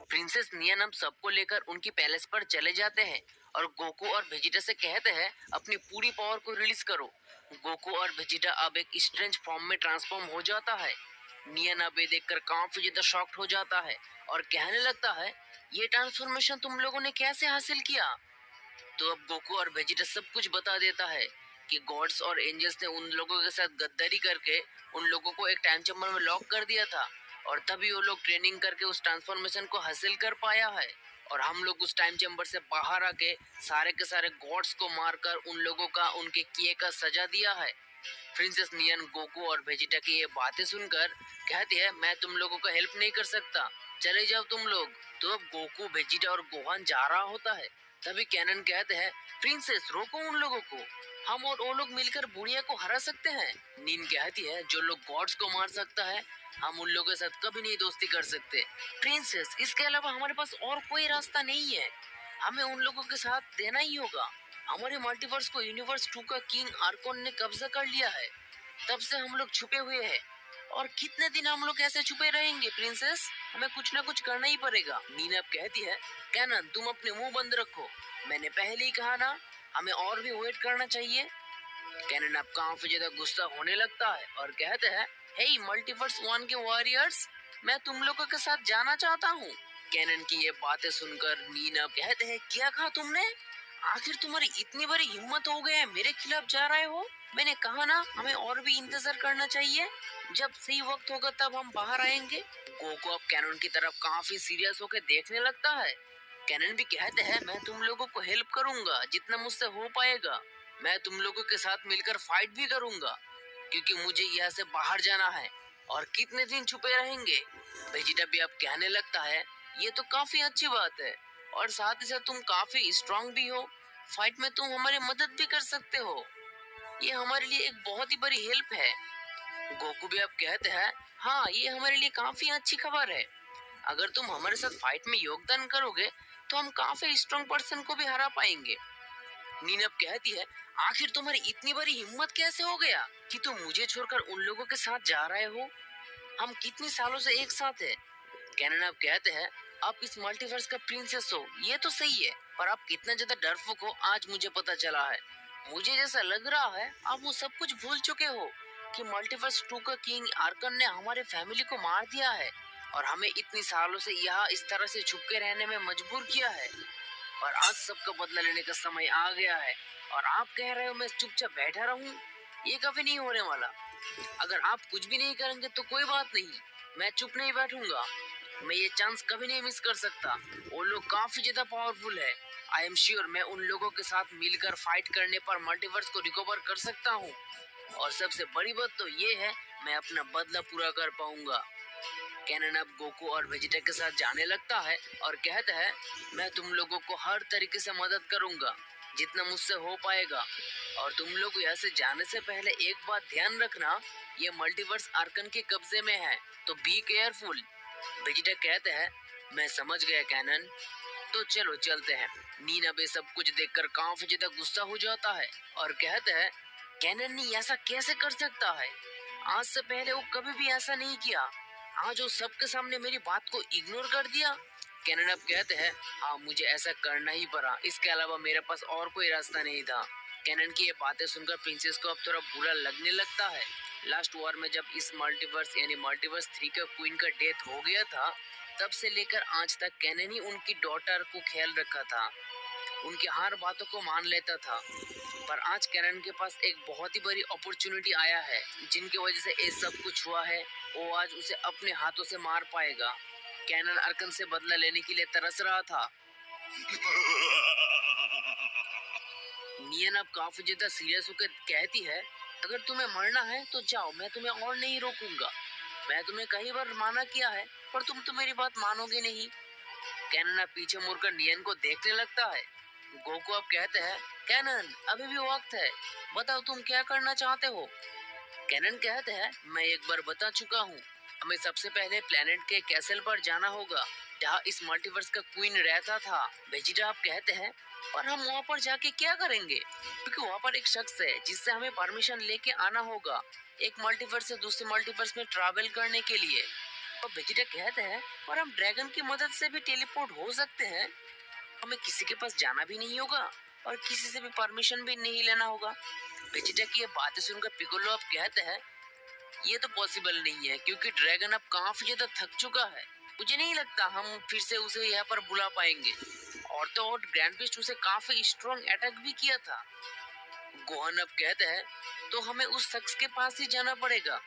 Princess नियन अब सबको लेकर उनकी पैलेस पर चले जाते हैं और गोकू और वेजिटा से कहते हैं अपनी पूरी पावर को रिलीज करो। गोकू और वेजिटा अब एक स्ट्रेंज फॉर्म में ट्रांसफॉर्म हो जाता है। नियन अब ये देखकर काफी ज्यादा शॉक्ड हो जाता है और कहने लगता है, ये ट्रांसफॉर्मेशन तुम लोगों ने कैसे हासिल किया? तो अब गोकू और वेजिटा सब कुछ बता देता है कि गॉड्स और एंजल्स ने उन लोगों के साथ गद्दारी करके उन लोगों को एक टाइम चेम्बर में लॉक कर दिया था और तभी वो लोग ट्रेनिंग करके उस ट्रांसफॉर्मेशन को हासिल कर पाया है और हम लोग उस टाइम चेम्बर से बाहर आके सारे के सारे गॉड्स को मारकर उन लोगों का उनके किए का सजा दिया है। प्रिंसेस नियन गोकू और वेजिटा की ये बातें सुनकर कहती है, मैं तुम लोगों का हेल्प नहीं कर सकता, चले जाओ तुम लोग। तो अब गोकू वेजिटा और गोहान जा रहा होता है, तभी कैनन कहते हैं, प्रिंसेस रोको उन लोगों को, हम और वो लोग मिलकर बुढ़िया को हरा सकते हैं। नीन कहती है, जो लोग गॉड्स को मार सकता है हम उन लोगों के साथ कभी नहीं दोस्ती कर सकते। प्रिंसेस, इसके अलावा हमारे पास और कोई रास्ता नहीं है, हमें उन लोगों के साथ देना ही होगा। हमारे मल्टीवर्स को यूनिवर्स 2 का किंग आर्कोन ने कब्जा कर लिया है, तब से हम लोग छुपे हुए हैं और कितने दिन हम लोग ऐसे छुपे रहेंगे प्रिंसेस, हमें कुछ ना कुछ करना ही पड़ेगा। नीना अब कहती है, कैनन तुम अपने मुंह बंद रखो, मैंने पहले ही कहा ना, हमें और भी वेट करना चाहिए। कैनन अब काफी ज्यादा गुस्सा होने लगता है और कहते हैं, हे मल्टीवर्स 1 के वॉरियर्स, मैं तुम लोगों के साथ जाना चाहता हूँ। कैनन की ये बातें सुनकर नीना कहते हैं, क्या कहा तुमने? आखिर तुम्हारी इतनी बड़ी हिम्मत हो गई है मेरे खिलाफ जा रहे हो? मैंने कहा ना हमें और भी इंतजार करना चाहिए, जब सही वक्त होगा तब हम बाहर आएंगे। गोकू अब कैनन की तरफ काफी सीरियस होकर देखने लगता है। कैनन भी कहते हैं, मैं तुम लोगों को हेल्प करूंगा जितना मुझसे हो पाएगा, मैं तुम लोगों के साथ मिलकर फाइट भी करूंगा क्योंकि मुझे यहाँ से बाहर जाना है। और कितने दिन छुपे रहेंगे? वेजिटा भी अब कहने लगता है, ये तो काफी अच्छी बात है और साथ ही साथ तुम काफी स्ट्रांग भी हो, फाइट में तुम हमारी मदद भी कर सकते हो, ये हमारे लिए एक बहुत ही बड़ी हेल्प है। गोकू भी अब कहते हैं, हाँ ये हमारे लिए काफी अच्छी खबर है, अगर तुम हमारे साथ फाइट में योगदान करोगे तो हम काफी स्ट्रांग पर्सन को भी हरा पाएंगे। नीनब कहती है, आखिर तुम्हारी इतनी बड़ी हिम्मत कैसे हो गया कि तुम मुझे छोड़कर उन लोगों के साथ जा रहे हो, हम कितने सालों से एक साथ है। कैनन अब कहते हैं, आप इस मल्टीवर्स का प्रिंसेस हो ये तो सही है, पर आप कितना ज्यादा डरपोक हो आज मुझे पता चला है। मुझे जैसा लग रहा है आप वो सब कुछ भूल चुके हो कि मल्टीवर्स 2 का किंग आर्कन ने हमारे फैमिली को मार दिया है और हमें इतनी सालों से यहाँ इस तरह से छुप के रहने में मजबूर किया है और आज सबका बदला लेने का समय आ गया है और आप कह रहे हो मैं चुपचाप बैठा रहूं, ये कभी नहीं होने वाला। अगर आप कुछ भी नहीं करेंगे तो कोई बात नहीं, मैं चुप नहीं बैठूंगा, मैं ये चांस कभी नहीं मिस कर सकता। वो लोग काफी ज्यादा पावरफुल है, आई एम श्योर मैं उन लोगों के साथ मिलकर फाइट करने पर मल्टीवर्स को रिकवर कर सकता हूँ और सबसे बड़ी बात तो ये है मैं अपना बदला पूरा कर पाऊंगा। कैनन अब गोकू और वेजिटा के साथ जाने लगता है और कहता है, मैं तुम लोगों को हर तरीके से मदद करूंगा जितना मुझसे हो पाएगा और तुम लोग यहाँ से जाने से पहले एक बात ध्यान रखना, ये मल्टीवर्स आर्कन के कब्जे में है तो बी केयरफुल। वेजिटा कहते हैं, मैं समझ गया कैनन, तो चलो चलते हैं। नीना बे सब कुछ देखकर काफी ज्यादा गुस्सा हो जाता है और कहते हैं, कैनन ने ऐसा कैसे कर सकता है, आज से पहले वो कभी भी ऐसा नहीं किया, आज वो सबके सामने मेरी बात को इग्नोर कर दिया। कैनन अब कहते हैं, हाँ मुझे ऐसा करना ही पड़ा, इसके अलावा मेरे पास और कोई रास्ता नहीं था। कैनन की ये बातें सुनकर प्रिंसेस को अब थोड़ा बुरा लगने लगता है। लास्ट वॉर में जब इस मल्टीवर्स यानी मल्टीवर्स 3 का क्वीन का डेथ हो गया था, तब से लेकर आज तक कैनन ही उनकी डॉटर को ख्याल रखा था, उनकी हर बातों को मान लेता था, पर आज कैनन के पास एक बहुत ही बड़ी अपॉर्चुनिटी आया है जिनकी वजह से ये सब कुछ हुआ है, वो आज उसे अपने हाथों से मार पाएगा। कैनन अर्कन से बदला लेने के लिए तरस रहा था। नियन अब काफी ज्यादा सीरियस होकर कहती है, अगर तुम्हें मरना है तो जाओ, मैं तुम्हें और नहीं रोकूंगा, मैं तुम्हें कई बार माना किया है पर तुम तो मेरी बात मानोगे नहीं। कैनन अब पीछे मुड़कर नियन को देखने लगता है। गोकू अब कहते हैं, कैनन अभी भी वक्त है, बताओ तुम क्या करना चाहते हो। कैनन कहते हैं, मैं एक बार बता चुका हूँ, हमें सबसे पहले प्लेनेट के कैसल पर जाना होगा जहाँ इस मल्टीवर्स का क्वीन रहता था। वेजिटा आप कहते हैं, और हम वहाँ पर जाके क्या करेंगे, क्योंकि वहाँ पर एक शख्स है जिससे हमें परमिशन लेके आना होगा एक मल्टीवर्स से दूसरे मल्टीवर्स में ट्रैवल करने के लिए। और वेजिटा कहते हैं, और हम ड्रैगन की मदद से भी टेलीपोर्ट हो सकते हैं। हमें किसी के पास जाना भी नहीं होगा और किसी से भी परमिशन भी नहीं लेना होगा। वेजिटा की ये बातें सुनकर पिकोलो अब कहते हैं, ये तो पॉसिबल नहीं है, क्योंकि ड्रैगन अब काफी ज्यादा थक चुका है। मुझे नहीं लगता हम फिर से उसे यहाँ पर बुला पाएंगे। और तो और ग्रैंड बिस्ट उसे काफी स्ट्रॉन्ग अटैक भी किया था। गोहन अब कहते हैं, तो हमें उस शख्स के पास ही जाना पड़ेगा।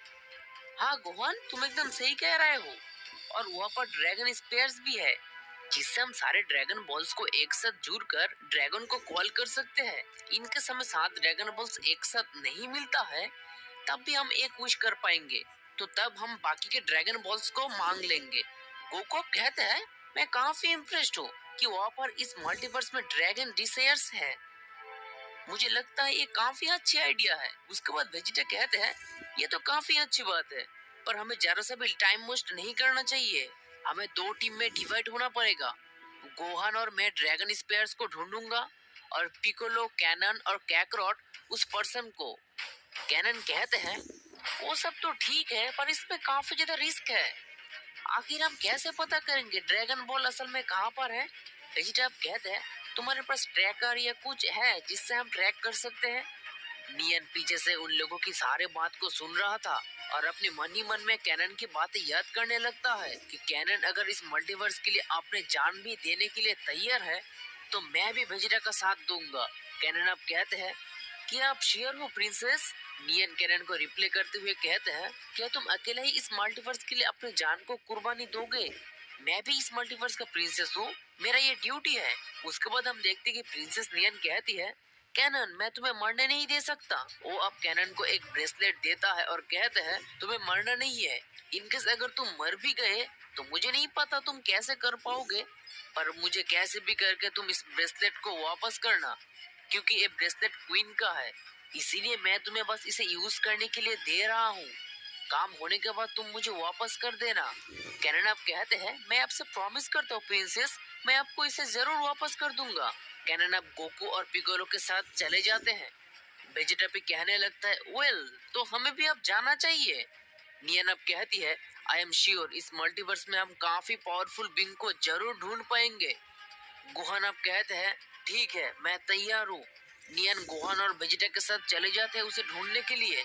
हाँ गोहन, तुम एकदम सही कह रहे हो। और वहाँ पर ड्रैगन स्पेयर्स भी है, जिससे हम सारे ड्रैगन बॉल्स को एक साथ जुड़कर ड्रैगन को कॉल कर सकते हैं। इनके समय 7 ड्रैगन बॉल्स एक साथ नहीं मिलता है, तब भी हम एक विश कर पाएंगे। तो तब हम बाकी के ड्रैगन बॉल्स को मांग लेंगे। गोको कहते हैं, मैं काफी इम्प्रेस्ड हूँ कि वहाँ पर इस मल्टीवर्स में ड्रैगन डिसेयर्स है। मुझे लगता है ये काफी अच्छी आइडिया है। उसके बाद वेजिटा कहते हैं, ये तो काफी अच्छी बात है, पर हमें जरा सा भी टाइम वेस्ट नहीं करना चाहिए। हमें 2 टीम में डिवाइड होना पड़ेगा। गोहान और मैं ड्रैगन स्पेयर्स को ढूंढूंगा, और पिकोलो, कैनन और कैकरॉट उस पर्सन को। कैनन कहते हैं, वो सब तो ठीक है, पर इसमें काफी ज्यादा रिस्क है। आखिर हम कैसे पता करेंगे ड्रैगन बॉल असल में कहाँ पर है? वेजिटेब कहते हैं, तुम्हारे पास ट्रैकर या कुछ है जिससे हम ट्रैक कर सकते हैं? नियन पीछे से उन लोगों की सारे बात को सुन रहा था और अपने मन ही मन में कैनन की बातें याद करने लगता है कि कैनन अगर इस मल्टीवर्स के लिए अपने जान भी देने के लिए तैयार है, तो मैं भी वेजिटा का साथ दूंगा। कैनन अब कहते हैं, क्या आप श्योर हो प्रिंसेस? नियन कैनन को रिप्लाई करते हुए कहते हैं, क्या तुम अकेले ही इस मल्टीवर्स के लिए अपनी जान को कुर्बानी दोगे? मैं भी इस मल्टीवर्स का प्रिंसेस हूँ, मेरा ये ड्यूटी है। उसके बाद हम देखते हैं कि प्रिंसेस नियन कहती है, कैनन मैं तुम्हें मरने नहीं दे सकता। वो अब कैनन को एक ब्रेसलेट देता है और कहते हैं, तुम्हें मरना नहीं है। इनकेस अगर तुम मर भी गए तो मुझे नहीं पता तुम कैसे कर पाओगे, पर मुझे कैसे भी करके तुम इस ब्रेसलेट को वापस करना, क्योंकि ये ब्रेसलेट क्वीन का है, इसीलिए मैं तुम्हें बस इसे यूज करने के लिए दे रहा हूँ। काम होने के बाद तुम मुझे वापस कर देना। कैनन अब कहते हैं, मैं आपसे प्रॉमिस करता हूँ प्रिंसेस, मैं आपको इसे जरूर वापस कर दूंगा। कैनन अब गोकू और पिकोलो के साथ चले जाते हैं। वेजिटा भी कहने लगता है, वेल तो हमें भी अब जाना चाहिए। नियन अब कहती है, आई एम श्योर इस मल्टीवर्स में हम काफी पावरफुल बीइंग को जरूर ढूंढ पाएंगे। गोहान अब कहते हैं, ठीक है मैं तैयार हूँ। नियन गोहान और वेजिटा के साथ चले जाते हैं उसे ढूंढने के लिए।